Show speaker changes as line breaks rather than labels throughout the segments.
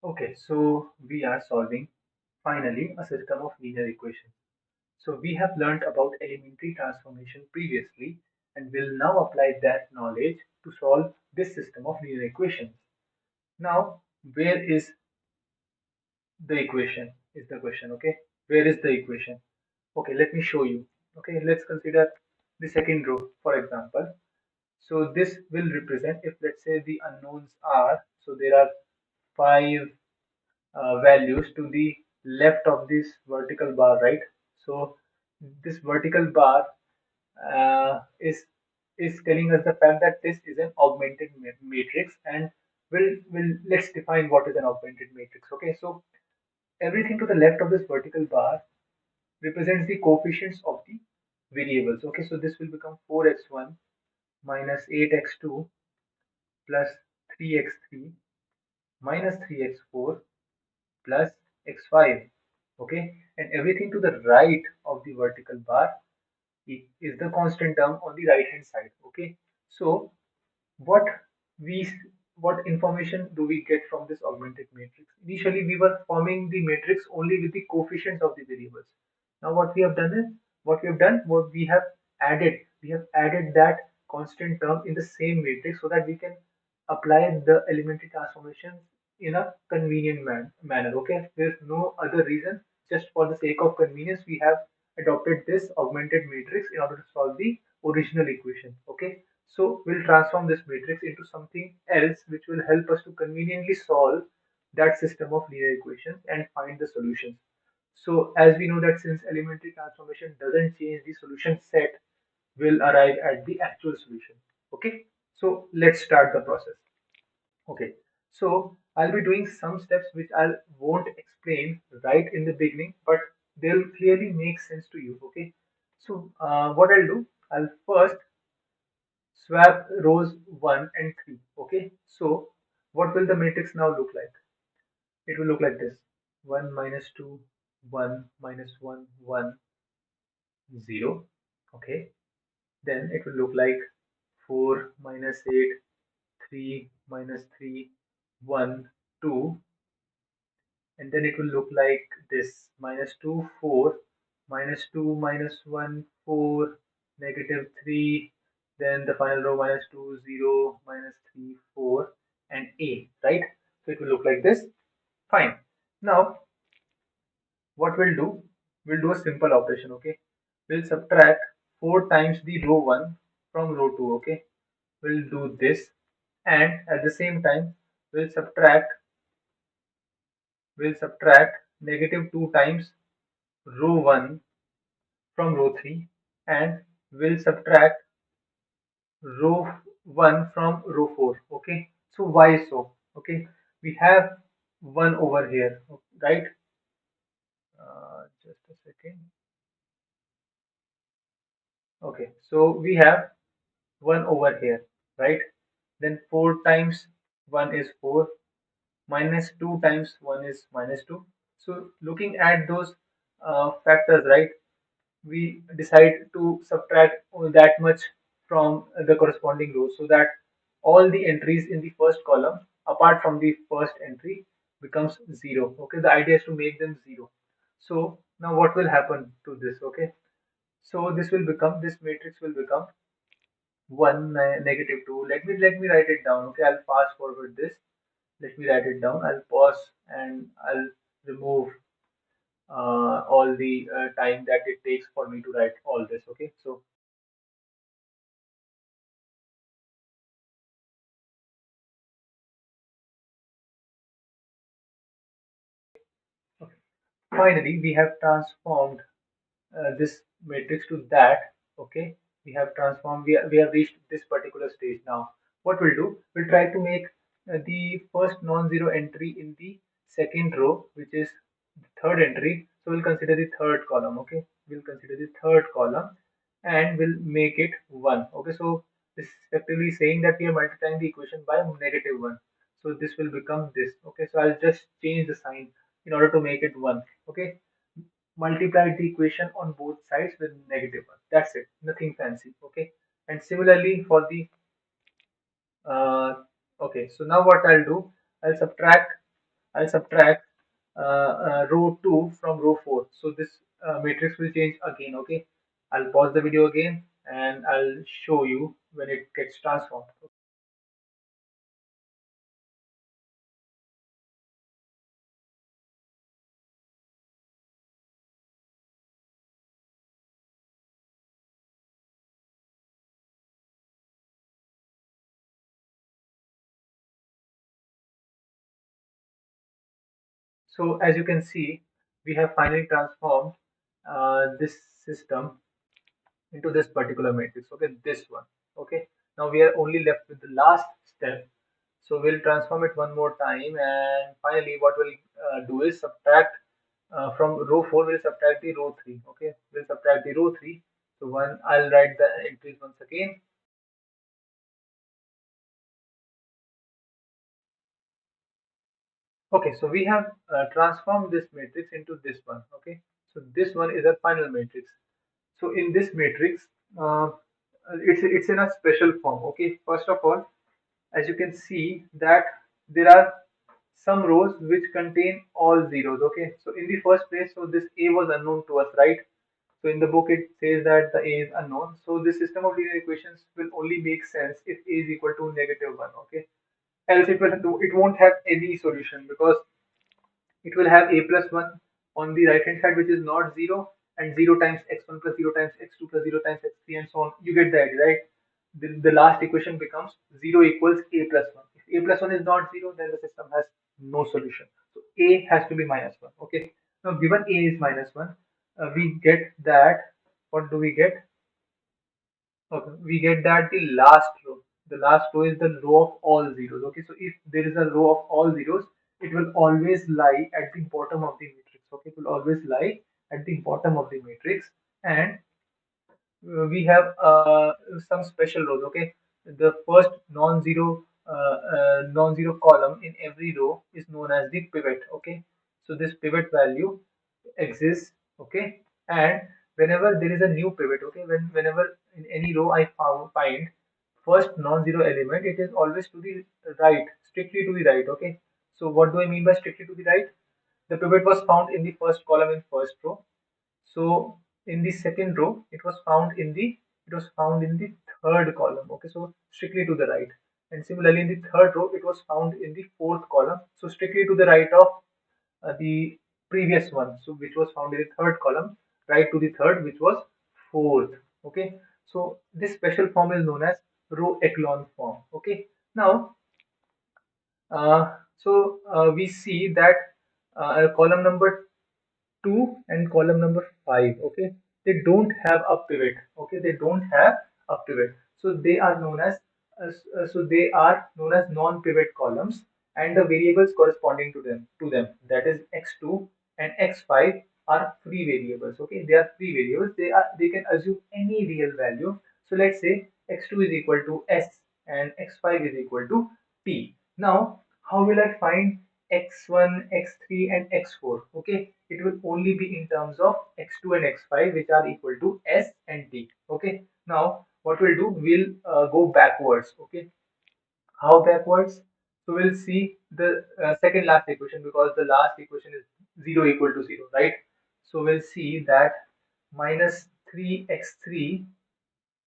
Okay, so we are solving finally a system of linear equations. So we have learned about elementary transformation previously and will now apply that knowledge to solve this system of linear equations. Now, where is the equation is the question, okay? Where is the equation? Okay, let me show you. Okay, let's consider the second row, for example. So this will represent if let's say the unknowns are, so there are five values to the left of this vertical bar, right? So this vertical bar is telling us the fact that this is an augmented matrix, and will let's define what is an augmented matrix. Okay, so everything to the left of this vertical bar represents the coefficients of the variables. Okay, so this will become 4x1 minus 8x2 plus 3x3 minus 3x4 plus x5. Okay, and everything to the right of the vertical bar is the constant term on the right hand side. Okay, so what we what information do we get from this augmented matrix? Initially we were forming the matrix only with the coefficients of the variables. Now what we have added that constant term in the same matrix so that we can apply the elementary transformations in a convenient manner. Okay, there's no other reason, just for the sake of convenience we have adopted this augmented matrix in order to solve the original equation. Okay, so we'll transform this matrix into something else which will help us to conveniently solve that system of linear equations and find the solutions. So as we know that since elementary transformation doesn't change the solution set, we'll arrive at the actual solution. Okay, so let's start the process. Okay, so I'll be doing some steps which I won't explain right in the beginning, but they'll clearly make sense to you. Okay, so what I'll do, I'll first swap rows 1 and 3. Okay, so what will the matrix now look like? It will look like this: 1 minus 2, 1 minus 1, 1, 0. Okay, then it will look like 4 minus 8, 3 minus 3, 1, 2, and then it will look like this: minus 2, 4, minus 2, minus 1, 4, negative 3, then the final row: minus 2, 0, minus 3, 4, and a, right? So it will look like this. Fine. Now what we'll do a simple operation. Okay, we'll subtract 4 times the row 1 from row 2. Okay, we'll do this, and at the same time we'll subtract negative 2 times row 1 from row 3, and we'll subtract row 1 from row 4. Okay, so why so? Okay, we have 1 over here, right? Just a second. Okay, so we have 1 over here, right? Then 4 times 1 is 4, minus 2 times 1 is minus 2. So looking at those factors, right, we decide to subtract that much from the corresponding row so that all the entries in the first column apart from the first entry becomes 0. Okay, the idea is to make them 0. So now what will happen to this? Okay, so this matrix will become 1 negative 2. Let me write it down. Okay, I'll fast forward this. Let me write it down. I'll pause and I'll remove all the time that it takes for me to write all this. Okay, so okay. Finally we have transformed this matrix to that. Okay, we have reached this particular stage. Now what we'll do, we'll try to make the first non-zero entry in the second row, which is the third entry. So we'll consider the third column. Okay, we'll consider the third column and we'll make it 1. Okay, so this is effectively saying that we are multiplying the equation by negative 1. So this will become this. Okay, so I'll just change the sign in order to make it 1. Okay, multiply the equation on both sides with negative 1. That's it, nothing fancy. Okay, and similarly for the okay, so now what I'll do, I'll subtract I'll subtract row 2 from row 4. So this matrix will change again. Okay, I'll pause the video again and I'll show you when it gets transformed. So as you can see, we have finally transformed this system into this particular matrix. Okay, this one. Okay, now we are only left with the last step. So we'll transform it one more time, and finally, what we'll do is subtract from row 4. We'll subtract the row 3. Okay, we'll subtract the row 3. So one, I'll write the entries once again. Okay, so we have transformed this matrix into this one. Okay, so this one is a final matrix. So in this matrix, it's in a special form. Okay, first of all, as you can see that there are some rows which contain all zeros. Okay, so in the first place, so this a was unknown to us, right? So in the book it says that the a is unknown, so this system of linear equations will only make sense if a is equal to -1. Okay, else it won't have any solution, because it will have a plus 1 on the right hand side, which is not 0, and 0 times x1 plus 0 times x2 plus 0 times x3 and so on. You get the idea, right? The last equation becomes 0 equals a plus 1. If a plus 1 is not 0, then the system has no solution. So a has to be -1. Okay. Now given a is -1, we get that. What do we get? Okay, we get that the last row is the row of all zeros. Okay, so if there is a row of all zeros, it will always lie at the bottom of the matrix. Okay, it will always lie at the bottom of the matrix, and we have some special rows. Okay, the first non-zero column in every row is known as the pivot. Okay, so this pivot value exists. Okay, and whenever there is a new pivot, okay, whenever in any row I find first non-zero element, it is always to the right, strictly to the right. Okay, so what do I mean by strictly to the right? The pivot was found in the first column in first row, so in the second row, it was found in the third column. Okay, so strictly to the right. And similarly, in the third row, it was found in the fourth column. So strictly to the right of the previous one. So which was found in the third column, right to the third, which was fourth. Okay. So this special form is known as row echelon form. Okay. Now, we see that column number 2 and column number 5, okay, they don't have a pivot. Okay, they don't have a pivot, so they are known as non-pivot columns, and the variables corresponding to them, that is x2 and x5, are free variables. Okay, they are free variables. They can assume any real value. So let's say x2 is equal to s and x5 is equal to t. Now how will I find x1, x3 and x4? Okay, it will only be in terms of x2 and x5, which are equal to s and t. Okay, now what we'll do, we'll go backwards. Okay, how backwards? So we'll see the second last equation, because the last equation is 0 equal to 0, right? So we'll see that minus 3x3,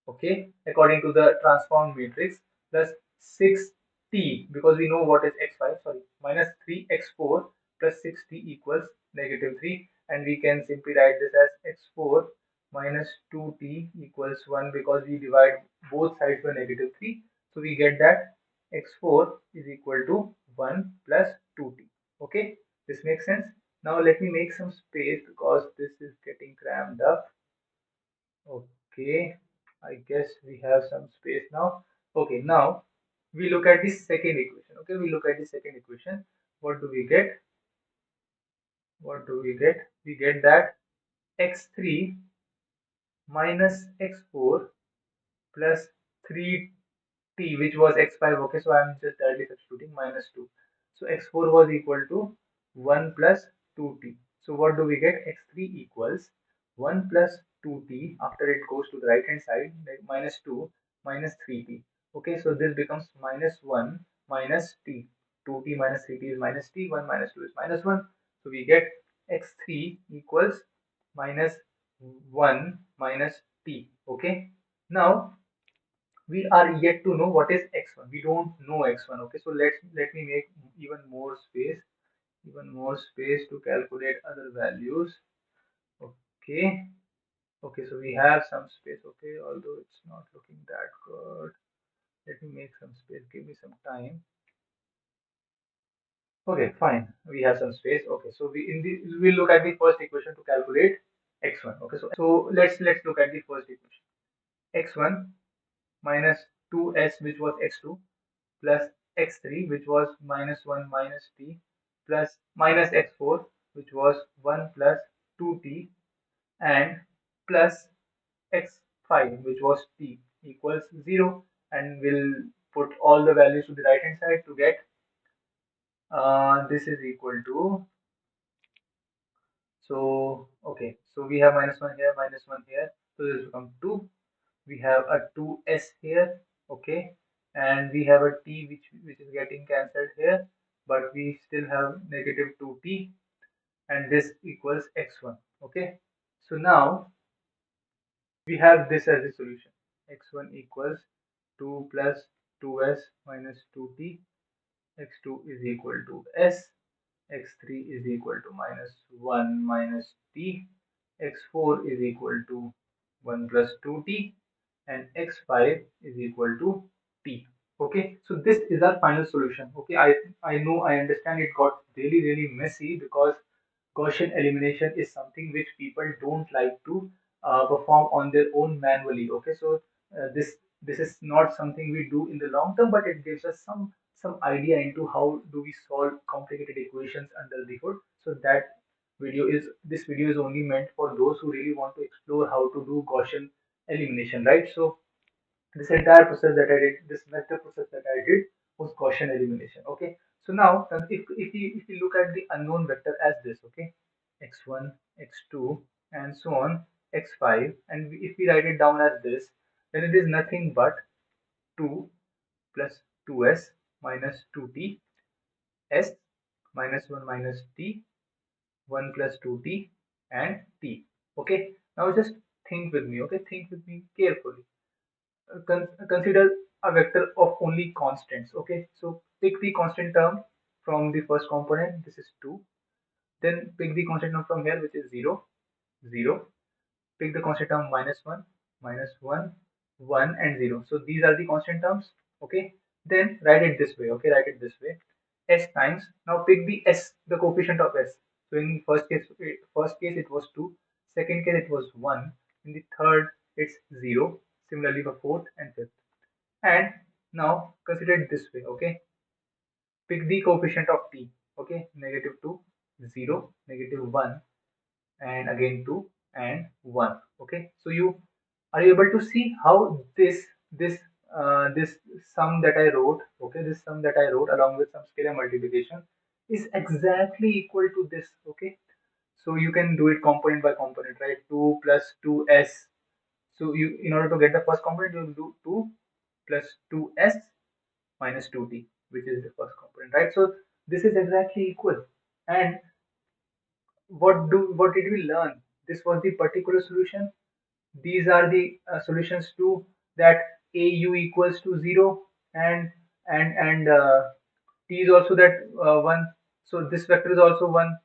okay, according to the transformed matrix, plus 6t, because we know what is x5, sorry, minus 3x4 plus 6t equals -3, and we can simply write this as x4 minus 2t equals 1, because we divide both sides by -3. So we get that x4 is equal to 1 plus 2t. Okay, this makes sense. Now let me make some space, because this is getting crammed up. Okay, I guess we have some space now. Okay, now we look at the second equation. Okay, we look at the second equation. What do we get? What do we get? We get that x3 minus x4 plus 3t, which was x5. Okay, so I'm just directly substituting -2. So x4 was equal to 1 plus 2t. So what do we get? x3 equals 1 plus 2t, after it goes to the right hand side, like -2 minus 3t. Okay, so this becomes -1 minus t. 2t minus 3t is minus t, 1 minus 2 is minus 1. So we get x3 equals minus 1 minus t. Okay. Now we are yet to know what is x1. We don't know x1. Okay. So let me make even more space to calculate other values. Okay. Okay. So we have some space. Okay. Although it's not looking that good. Let me make some space. Give me some time. Okay, fine. We have some space. Okay, so we'll look at the first equation to calculate x1. Okay, so let's look at the first equation. X1 minus 2s, which was x2, plus x3, which was minus 1 minus t, plus minus x4, which was 1 plus 2t, and plus x5, which was t, equals 0. And we'll put all the values to the right hand side to get this is equal to. So, okay, so we have minus 1 here, minus 1 here. So this becomes 2. We have a 2s here, okay, and we have a t which is getting cancelled here, but we still have negative 2t, and this equals x1, okay. So now we have this as a solution. X1 equals 2 plus 2s minus 2t, x2 is equal to s, x3 is equal to minus 1 minus t, x4 is equal to 1 plus 2t, and x5 is equal to t. Okay, so this is our final solution. Okay, I know, I understand it got really messy because Gaussian elimination is something which people don't like to perform on their own manually. Okay, so this is not something we do in the long term, but it gives us some idea into how do we solve complicated equations under the hood. So this video is only meant for those who really want to explore how to do Gaussian elimination, right? So this entire process that I did, this method process that I did was Gaussian elimination. Okay. So now if you look at the unknown vector as this, okay, x1, x2, and so on, x5, and if we write it down as this, then it is nothing but 2 plus 2s minus 2t, s minus 1 minus t, 1 plus 2t, and t. Okay. Now just think with me. Okay, think with me carefully. Consider a vector of only constants. Okay, so pick the constant term from the first component, this is 2. Then pick the constant term from here, which is 0, 0. Pick the constant term minus 1, 1, and 0. So these are the constant terms. Okay, then write it this way. Okay, write it this way, s times. Now pick the s, the coefficient of s. So in first case it was 2, second case it was 1, in the third it's 0, similarly for fourth and fifth. And now consider it this way. Okay, pick the coefficient of t. Okay, negative 2, 0, negative 1, and again 2 and 1. Okay, so you are you able to see how this sum that I wrote, okay, this sum that I wrote along with some scalar multiplication is exactly equal to this. Okay, so you can do it component by component, right? 2 plus 2s. So you, in order to get the first component, you will do 2 plus 2s minus 2t, which is the first component, right? So this is exactly equal. And what did we learn? This was the particular solution. These are the solutions to that au equals to 0, and and t is also that 1. So this vector is also 1,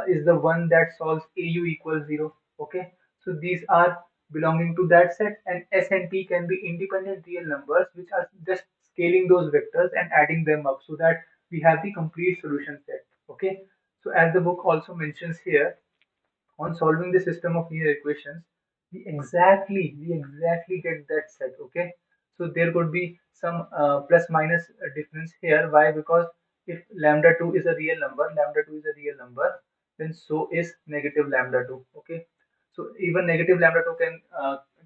is the one that solves au equals 0. Okay, so these are belonging to that set, and s and t can be independent real numbers which are just scaling those vectors and adding them up so that we have the complete solution set. Okay, so as the book also mentions here, on solving the system of linear equations, we exactly get that set. Okay, so there could be some plus minus difference here. Why? Because if lambda 2 is a real number, then so is negative lambda 2. Okay, so even negative lambda 2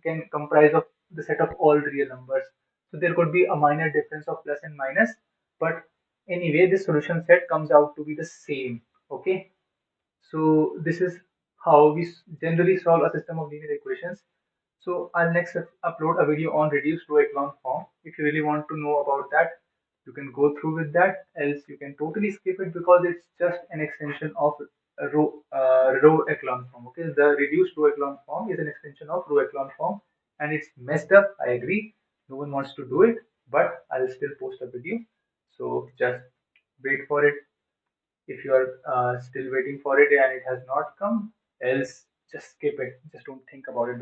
can comprise of the set of all real numbers. So there could be a minor difference of plus and minus, but anyway, the solution set comes out to be the same. Okay, so this is how we generally solve a system of linear equations. So I'll next upload a video on reduced row echelon form. If you really want to know about that, you can go through with that, else you can totally skip it because it's just an extension of a row echelon form. Okay, the reduced row echelon form is an extension of row echelon form, and it's messed up. I agree. No one wants to do it, but I'll still post a video. So just wait for it. If you are still waiting for it and it has not come, else just skip it. Just don't think about it.